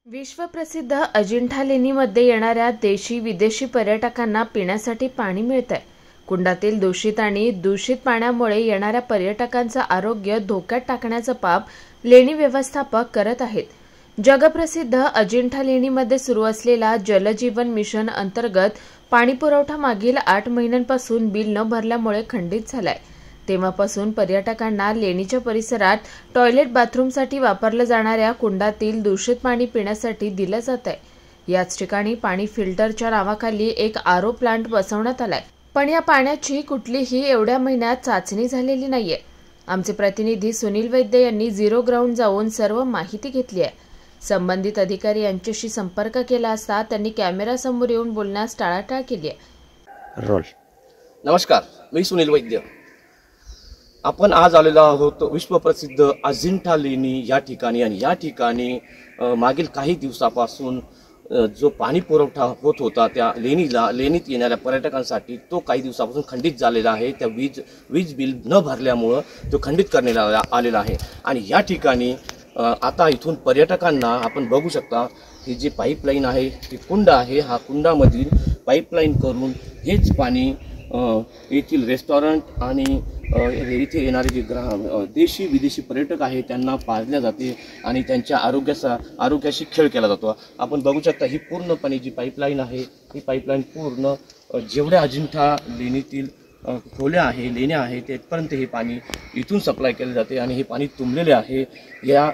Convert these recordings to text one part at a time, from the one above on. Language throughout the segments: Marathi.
विश्वप्रसिद्ध अजिंठा लेणीमध्ये येणाऱ्या देशी विदेशी पर्यटकांना पिण्यासाठी पाणी मिळतंय। कुंडातील दूषित आणि दूषित पाण्यामुळे येणाऱ्या पर्यटकांचं आरोग्य धोक्यात टाकण्याचं पाप लेणी व्यवस्थापक करत आहेत। जगप्रसिद्ध अजिंठा लेणीमध्ये सुरू असलेला जलजीवन मिशन अंतर्गत पाणीपुरवठा मागील 8 महिन्यांपासून बिल न भरल्यामुळे खंडित झालाय। तेव्हापासून पर्यटकांना लेणीच्या परिसरात टॉयलेट बाथरूमसाठी वापरलं जाणाऱ्या कुंडातील दूषित पाणी पिण्यासाठी दिलं जात आहे। याच ठिकाणी पाणी फिल्टरच्या नावाखाली एक आरो प्लांट बसवण्यात आलाय, पण या पाण्याची कुठलीही एवढ्या महिन्यात चाचणी झालेली नाहीये। आमचे प्रतिनिधी सुनील वैद्य यांनी झिरो ग्राउंड जाऊन सर्व माहिती घेतली आहे। संबंधित अधिकारी यांच्याशी संपर्क केला असता त्यांनी कॅमेरासमोर येऊन बोलण्यास टाळाटाळ केली आहे। रोल। नमस्कार, मी सुनील वैद्य। आपण आज आलेलो आहोत विश्वप्रसिद्ध अजिंठा लेणी या ठिकाणी, आणि या ठिकाणी मागील काही दिवसापासून जो पाणी पुरवठा होत होता त्या लेणीत येणाऱ्या पर्यटकांसाठी तो काही दिवसापासून खंडित झालेला आहे। त्या वीज बिल न भरल्यामुळे तो खंडित करण्यात आलेला आहे। आणि या ठिकाणी आता इथून पर्यटकांना आपण बघू शकता, ही जी पाईपलाईन आहे ती कुंड आहे, हा कुंडामधील पाईपलाईन करून हेच पाणी येथील रेस्टॉरंट आणि इथे येणारे जे देशी विदेशी पर्यटक आहेत त्यांना पाजल्या जाते आणि त्यांच्या आरोग्याशी खेळ केला जातो। आपण बघू शकता ही पूर्णपणे जी पाईपलाईन आहे ही पाईपलाईन पूर्ण जेवढ्या अजिंठा लेणीतील खोल्या आहे, लेण्या आहे, तेथपर्यंत हे पाणी इथून सप्लाय केले जाते आणि हे पाणी तुंबलेले आहे।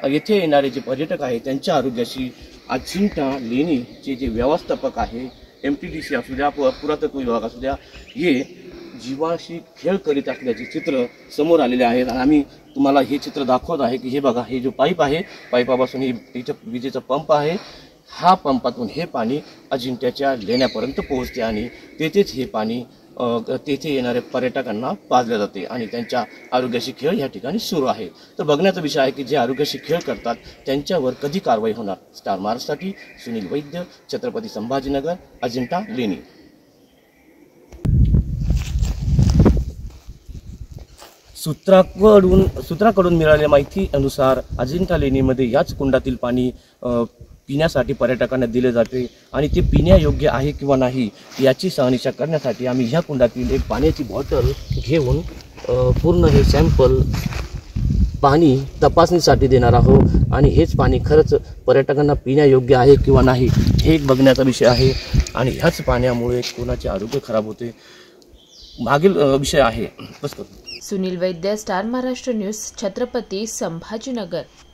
येथे येणारे जे पर्यटक आहेत त्यांच्या आरोग्याशी अजिंठा लेणीचे जे व्यवस्थापक आहे, MTDC असू द्या, पुरातत्व विभाग असू द्या, हे जीवाशी खेळ करीत असल्याचे चित्र समोर आलेले आहेत। आणि आम्ही तुम्हाला हे चित्र दाखवत आहे की हे बघा, हे जो पाईप आहे, पाईपापासून इथं विजेचा पंप आहे, हा पंपातून हे पाणी अजिंठ्याच्या लेण्यापर्यंत पोहोचते आणि तेथेच हे पाणी तेथे येणाऱ्या पर्यटकांना पाजले जाते आणि त्यांच्या आरोग्याशी खेळ या ठिकाणी सुरू आहे। तर बघण्याचा विषय आहे की जे आरोग्याशी खेळ करतात त्यांच्यावर कधी कारवाई होणार। स्टार महाराष्ट्रासाठी सुनील वैद्य, छत्रपती संभाजीनगर, अजिंठा लेणी। सूत्राकडून मिळालेल्या माहितीनुसार अजिंठा लेणीमध्ये याच कुंडातील पाणी पिण्यासाठी पर्यटकांना दिले जाते आणि ते पिण्यायोग्य आहे किंवा नाही याची शहानिशा करण्यासाठी आम्ही ह्या कुंडातील एक पाण्याची बॉटल घेऊन पूर्ण हे सॅम्पल पाणी तपासणीसाठी देणार आहोत आणि हेच पाणी खरंच पर्यटकांना पिण्यायोग्य आहे किंवा नाही हे एक बघण्याचा विषय आहे। आणि ह्याच पाण्यामुळे कोणाचे आरोग्य खराब होते मागील विषय आहे। बस करू। सुनील वैद्य, स्टार महाराष्ट्र न्यूज, छत्रपती संभाजीनगर।